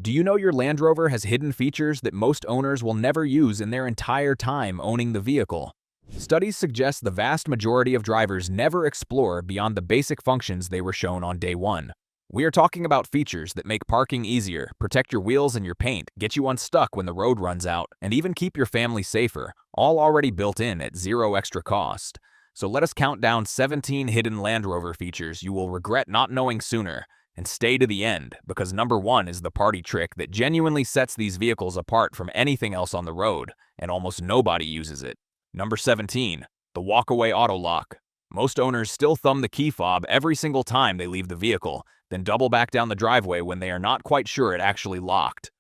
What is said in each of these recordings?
Do you know your Land Rover has hidden features that most owners will never use in their entire time owning the vehicle? Studies suggest the vast majority of drivers never explore beyond the basic functions they were shown on day one. We are talking about features that make parking easier, protect your wheels and your paint, get you unstuck when the road runs out, and even keep your family safer, all already built in at zero extra cost. So let us count down 17 hidden Land Rover features you will regret not knowing sooner. And stay to the end, because number one is the party trick that genuinely sets these vehicles apart from anything else on the road, and almost nobody uses it. Number 17, the Walkway autolock. Most owners still thumb the key fob every single time they leave the vehicle, then double back down the driveway when they are not quite sure it actually locked.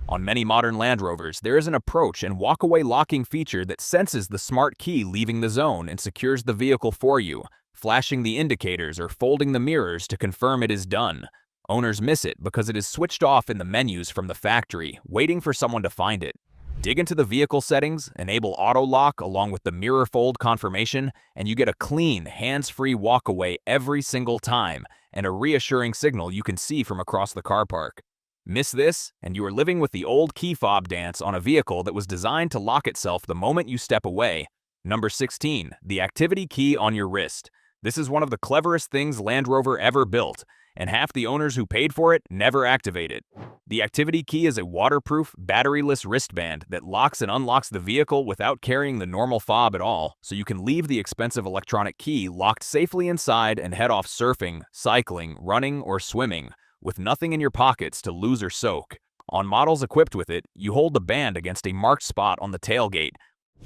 On many modern Land Rovers, there is an approach and walkaway locking feature that senses the smart key leaving the zone and secures the vehicle for you, flashing the indicators or folding the mirrors to confirm it is done. Owners miss it because it is switched off in the menus from the factory, waiting for someone to find it. Dig into the vehicle settings, enable auto lock along with the mirror fold confirmation, and you get a clean, hands-free walkaway every single time, and a reassuring signal you can see from across the car park. Miss this, and you are living with the old key fob dance on a vehicle that was designed to lock itself the moment you step away. Number 16, the activity key on your wrist. This is one of the cleverest things Land Rover ever built, and half the owners who paid for it never activate it. The activity key is a waterproof, batteryless wristband that locks and unlocks the vehicle without carrying the normal fob at all, so you can leave the expensive electronic key locked safely inside and head off surfing, cycling, running, or swimming, with nothing in your pockets to lose or soak. On models equipped with it, you hold the band against a marked spot on the tailgate,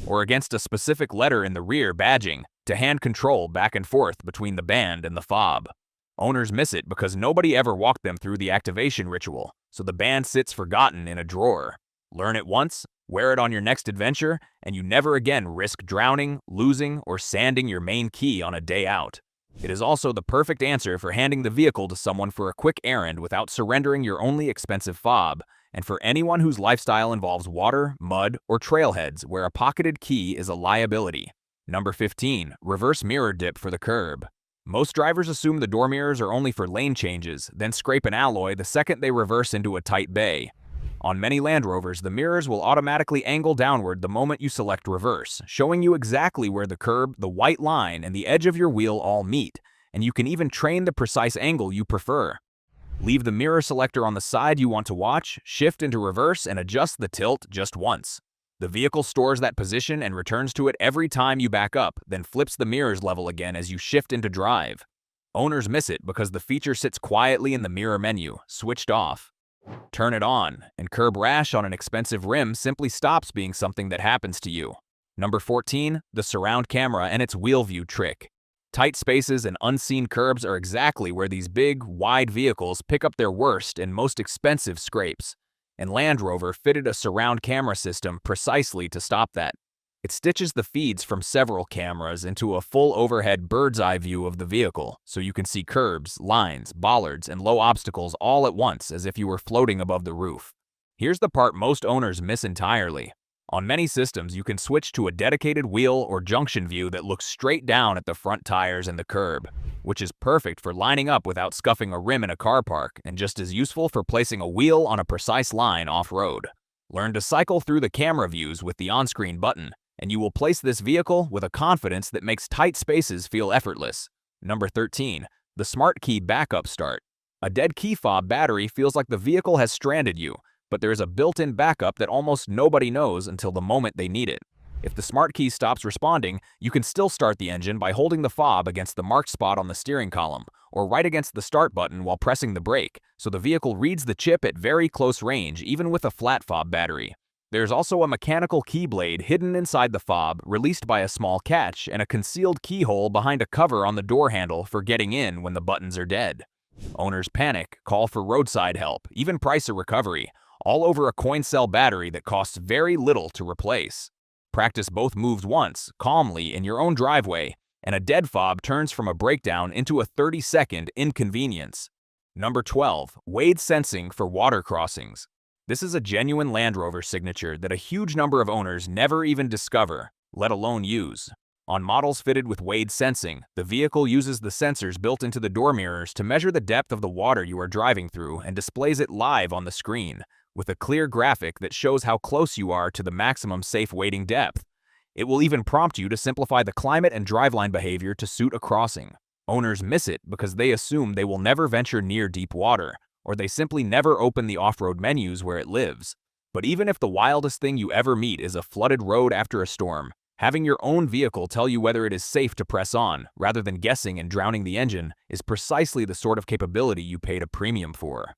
or against a specific letter in the rear badging, to hand control back and forth between the band and the fob. Owners miss it because nobody ever walked them through the activation ritual, so the band sits forgotten in a drawer. Learn it once, wear it on your next adventure, and you never again risk drowning, losing, or sanding your main key on a day out. It is also the perfect answer for handing the vehicle to someone for a quick errand without surrendering your only expensive fob, and for anyone whose lifestyle involves water, mud, or trailheads where a pocketed key is a liability. Number 15, reverse mirror dip for the curb. Most drivers assume the door mirrors are only for lane changes, then scrape an alloy the second they reverse into a tight bay. On many Land Rovers, the mirrors will automatically angle downward the moment you select reverse, showing you exactly where the curb, the white line, and the edge of your wheel all meet, and you can even train the precise angle you prefer. Leave the mirror selector on the side you want to watch, shift into reverse, and adjust the tilt just once. The vehicle stores that position and returns to it every time you back up, then flips the mirrors level again as you shift into drive. Owners miss it because the feature sits quietly in the mirror menu, switched off. Turn it on, and curb rash on an expensive rim simply stops being something that happens to you. Number 14, the surround camera and its wheel view trick. Tight spaces and unseen curbs are exactly where these big, wide vehicles pick up their worst and most expensive scrapes. And Land Rover fitted a surround camera system precisely to stop that. It stitches the feeds from several cameras into a full overhead bird's eye view of the vehicle, so you can see curbs, lines, bollards, and low obstacles all at once as if you were floating above the roof. Here's the part most owners miss entirely. On many systems, you can switch to a dedicated wheel or junction view that looks straight down at the front tires and the curb, which is perfect for lining up without scuffing a rim in a car park and just as useful for placing a wheel on a precise line off-road. Learn to cycle through the camera views with the on-screen button, and you will place this vehicle with a confidence that makes tight spaces feel effortless. Number 13, the Smart Key Backup Start. A dead key fob battery feels like the vehicle has stranded you, but there is a built-in backup that almost nobody knows until the moment they need it. If the smart key stops responding, you can still start the engine by holding the fob against the marked spot on the steering column, or right against the start button while pressing the brake, so the vehicle reads the chip at very close range even with a flat fob battery. There's also a mechanical key blade hidden inside the fob, released by a small catch, and a concealed keyhole behind a cover on the door handle for getting in when the buttons are dead. Owners panic, call for roadside help, even price a recovery, all over a coin cell battery that costs very little to replace. Practice both moves once, calmly, in your own driveway, and a dead fob turns from a breakdown into a 30-second inconvenience. Number 12, wade sensing for water crossings. This is a genuine Land Rover signature that a huge number of owners never even discover, let alone use. On models fitted with wade sensing, the vehicle uses the sensors built into the door mirrors to measure the depth of the water you are driving through and displays it live on the screen, with a clear graphic that shows how close you are to the maximum safe wading depth. It will even prompt you to simplify the climate and driveline behavior to suit a crossing. Owners miss it because they assume they will never venture near deep water, or they simply never open the off-road menus where it lives. But even if the wildest thing you ever meet is a flooded road after a storm, having your own vehicle tell you whether it is safe to press on, rather than guessing and drowning the engine, is precisely the sort of capability you paid a premium for.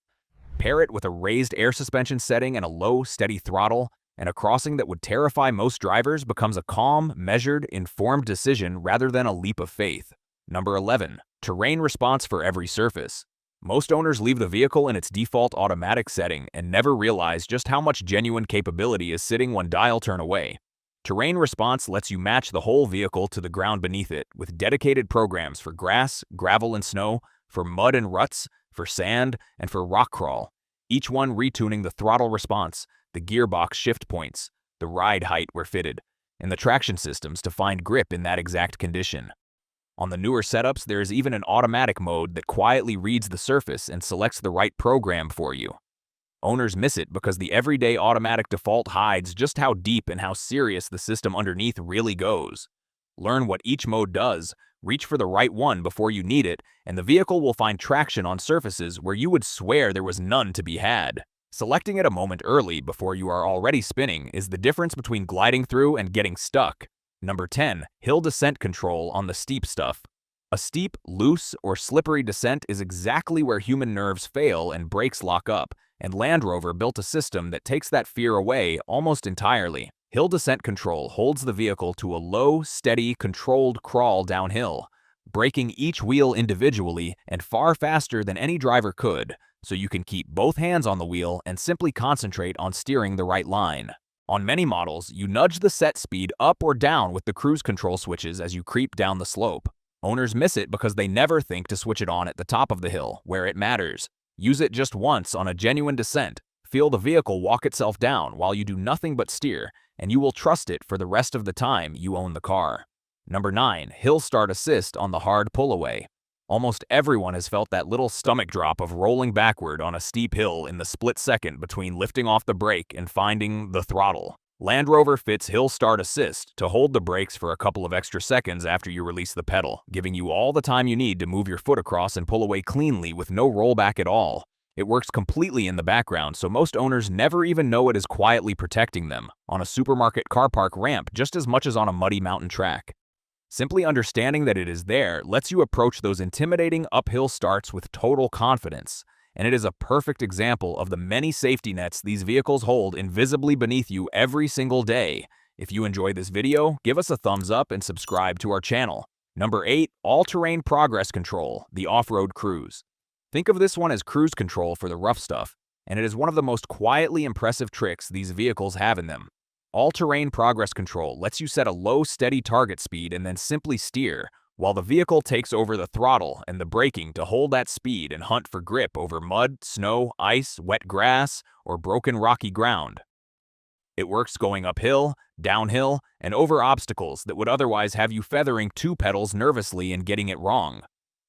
Pair it with a raised air suspension setting and a low, steady throttle, and a crossing that would terrify most drivers becomes a calm, measured, informed decision rather than a leap of faith. Number 11. Terrain response for every surface. Most owners leave the vehicle in its default automatic setting and never realize just how much genuine capability is sitting one dial turn away. Terrain response lets you match the whole vehicle to the ground beneath it, with dedicated programs for grass, gravel and snow, for mud and ruts, for sand, and for rock crawl, each one retuning the throttle response, the gearbox shift points, the ride height where fitted, and the traction systems to find grip in that exact condition. On the newer setups, there is even an automatic mode that quietly reads the surface and selects the right program for you. Owners miss it because the everyday automatic default hides just how deep and how serious the system underneath really goes. Learn what each mode does, reach for the right one before you need it, and the vehicle will find traction on surfaces where you would swear there was none to be had. Selecting it a moment early before you are already spinning is the difference between gliding through and getting stuck. Number 10. Hill descent control on the steep stuff. A steep, loose, or slippery descent is exactly where human nerves fail and brakes lock up, and Land Rover built a system that takes that fear away almost entirely. Hill descent control holds the vehicle to a low, steady, controlled crawl downhill, braking each wheel individually and far faster than any driver could, so you can keep both hands on the wheel and simply concentrate on steering the right line. On many models, you nudge the set speed up or down with the cruise control switches as you creep down the slope. Owners miss it because they never think to switch it on at the top of the hill, where it matters. Use it just once on a genuine descent. Feel the vehicle walk itself down while you do nothing but steer, and you will trust it for the rest of the time you own the car. Number 9. Hill start assist on the hard pull-away. Almost everyone has felt that little stomach drop of rolling backward on a steep hill in the split second between lifting off the brake and finding the throttle. Land Rover fits Hill Start Assist to hold the brakes for a couple of extra seconds after you release the pedal, giving you all the time you need to move your foot across and pull away cleanly with no rollback at all. It works completely in the background, so most owners never even know it is quietly protecting them, on a supermarket car park ramp just as much as on a muddy mountain track. Simply understanding that it is there lets you approach those intimidating uphill starts with total confidence, and it is a perfect example of the many safety nets these vehicles hold invisibly beneath you every single day. If you enjoyed this video, give us a thumbs up and subscribe to our channel. Number 8. All-Terrain Progress Control, the Off-Road Cruise. Think of this one as cruise control for the rough stuff, and it is one of the most quietly impressive tricks these vehicles have in them. All-Terrain Progress Control lets you set a low, steady target speed and then simply steer, while the vehicle takes over the throttle and the braking to hold that speed and hunt for grip over mud, snow, ice, wet grass, or broken rocky ground. It works going uphill, downhill, and over obstacles that would otherwise have you feathering two pedals nervously and getting it wrong.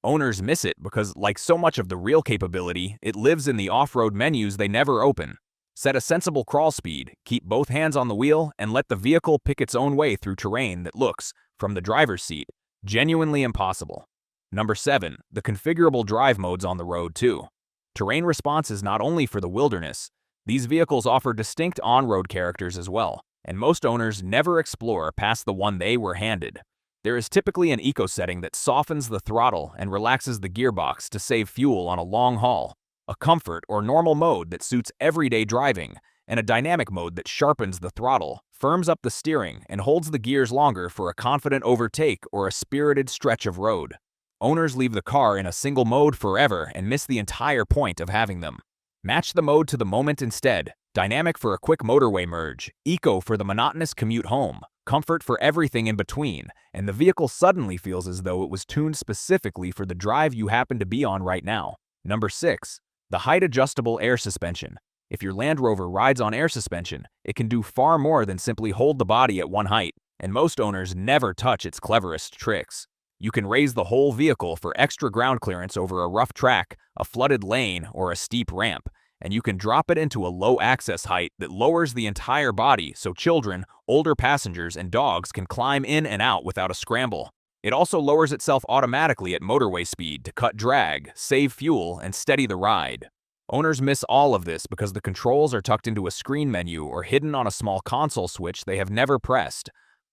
Owners miss it because, like so much of the real capability, it lives in the off-road menus they never open. Set a sensible crawl speed, keep both hands on the wheel, and let the vehicle pick its own way through terrain that looks, from the driver's seat, genuinely impossible. Number 7. The configurable drive modes on the road too. Terrain response is not only for the wilderness. These vehicles offer distinct on-road characters as well, and most owners never explore past the one they were handed. There is typically an eco setting that softens the throttle and relaxes the gearbox to save fuel on a long haul, a comfort or normal mode that suits everyday driving, and a dynamic mode that sharpens the throttle, firms up the steering, and holds the gears longer for a confident overtake or a spirited stretch of road. Owners leave the car in a single mode forever and miss the entire point of having them. Match the mode to the moment instead. Dynamic for a quick motorway merge, eco for the monotonous commute home, comfort for everything in between, and the vehicle suddenly feels as though it was tuned specifically for the drive you happen to be on right now. Number 6. The height-adjustable air suspension. If your Land Rover rides on air suspension, it can do far more than simply hold the body at one height, and most owners never touch its cleverest tricks. You can raise the whole vehicle for extra ground clearance over a rough track, a flooded lane, or a steep ramp, and you can drop it into a low access height that lowers the entire body so children, older passengers, and dogs can climb in and out without a scramble. It also lowers itself automatically at motorway speed to cut drag, save fuel, and steady the ride. Owners miss all of this because the controls are tucked into a screen menu or hidden on a small console switch they have never pressed.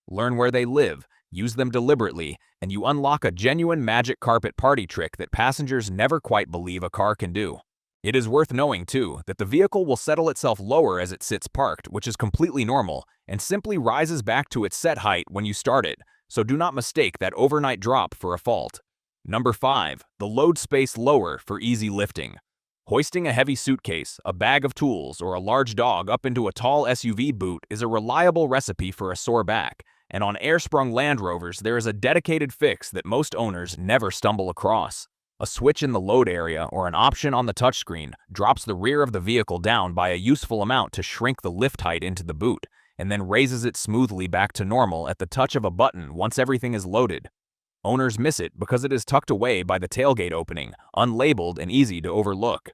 Learn where they live, use them deliberately, and you unlock a genuine magic carpet party trick that passengers never quite believe a car can do. It is worth knowing, too, that the vehicle will settle itself lower as it sits parked, which is completely normal, and simply rises back to its set height when you start it, so do not mistake that overnight drop for a fault. Number 5. The load space lower for easy lifting. Hoisting a heavy suitcase, a bag of tools, or a large dog up into a tall SUV boot is a reliable recipe for a sore back, and on air-sprung Land Rovers there is a dedicated fix that most owners never stumble across. A switch in the load area or an option on the touchscreen drops the rear of the vehicle down by a useful amount to shrink the lift height into the boot, and then raises it smoothly back to normal at the touch of a button once everything is loaded. Owners miss it because it is tucked away by the tailgate opening, unlabeled and easy to overlook.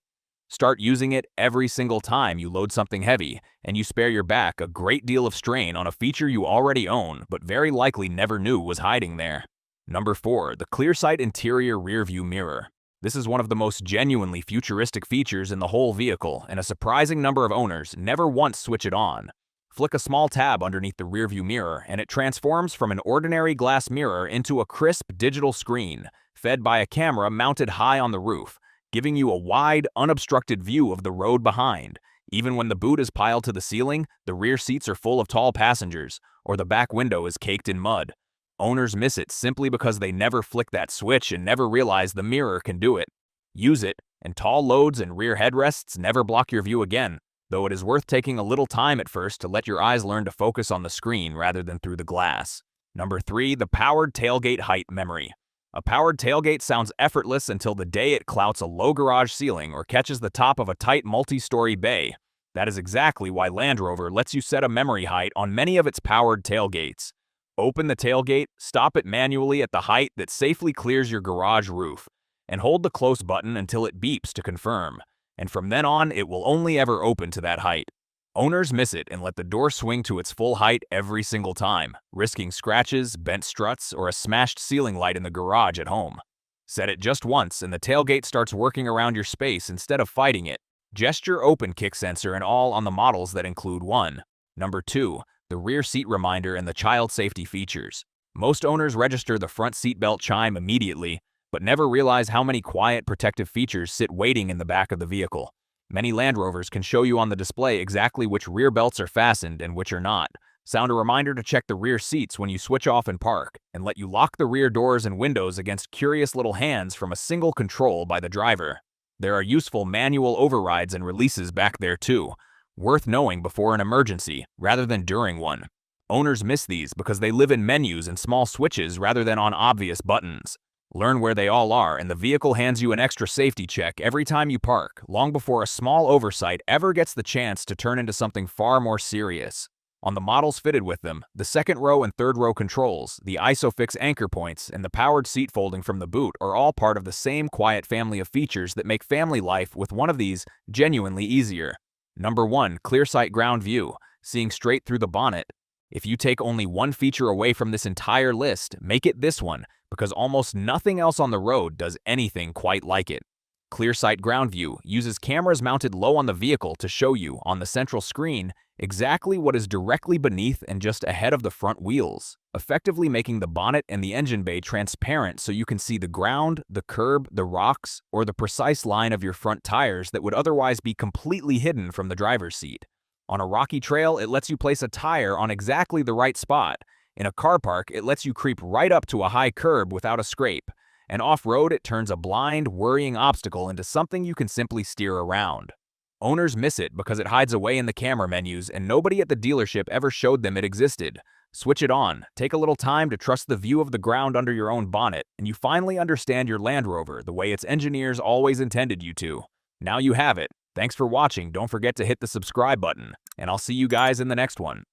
Start using it every single time you load something heavy, and you spare your back a great deal of strain on a feature you already own but very likely never knew was hiding there. Number 4. The ClearSight interior rearview mirror. This is one of the most genuinely futuristic features in the whole vehicle, and a surprising number of owners never once switch it on. Flick a small tab underneath the rearview mirror, and it transforms from an ordinary glass mirror into a crisp digital screen, fed by a camera mounted high on the roof, giving you a wide, unobstructed view of the road behind. Even when the boot is piled to the ceiling, the rear seats are full of tall passengers, or the back window is caked in mud. Owners miss it simply because they never flick that switch and never realize the mirror can do it. Use it, and tall loads and rear headrests never block your view again, though it is worth taking a little time at first to let your eyes learn to focus on the screen rather than through the glass. Number 3. The powered tailgate height memory. A powered tailgate sounds effortless until the day it clouts a low garage ceiling or catches the top of a tight multi-story bay. That is exactly why Land Rover lets you set a memory height on many of its powered tailgates. Open the tailgate, stop it manually at the height that safely clears your garage roof, and hold the close button until it beeps to confirm. And from then on, it will only ever open to that height. Owners miss it and let the door swing to its full height every single time, risking scratches, bent struts, or a smashed ceiling light in the garage at home. Set it just once and the tailgate starts working around your space instead of fighting it. Gesture open kick sensor and all on the models that include one. Number 2. The rear seat reminder and the child safety features. Most owners register the front seatbelt chime immediately, but never realize how many quiet protective features sit waiting in the back of the vehicle. Many Land Rovers can show you on the display exactly which rear belts are fastened and which are not, sound a reminder to check the rear seats when you switch off and park, and let you lock the rear doors and windows against curious little hands from a single control by the driver. There are useful manual overrides and releases back there too, worth knowing before an emergency rather than during one. Owners miss these because they live in menus and small switches rather than on obvious buttons. Learn where they all are, and the vehicle hands you an extra safety check every time you park, long before a small oversight ever gets the chance to turn into something far more serious. On the models fitted with them, the second row and third row controls, the ISOFIX anchor points, and the powered seat folding from the boot are all part of the same quiet family of features that make family life with one of these genuinely easier. Number 1. ClearSight ground view, seeing straight through the bonnet. If you take only one feature away from this entire list, make it this one, because almost nothing else on the road does anything quite like it. ClearSight ground view uses cameras mounted low on the vehicle to show you, on the central screen, exactly what is directly beneath and just ahead of the front wheels, effectively making the bonnet and the engine bay transparent so you can see the ground, the curb, the rocks, or the precise line of your front tires that would otherwise be completely hidden from the driver's seat. On a rocky trail, it lets you place a tire on exactly the right spot. In a car park, it lets you creep right up to a high curb without a scrape. And off-road, it turns a blind, worrying obstacle into something you can simply steer around. Owners miss it because it hides away in the camera menus and nobody at the dealership ever showed them it existed. Switch it on, take a little time to trust the view of the ground under your own bonnet, and you finally understand your Land Rover the way its engineers always intended you to. Now you have it. Thanks for watching. Don't forget to hit the subscribe button, and I'll see you guys in the next one.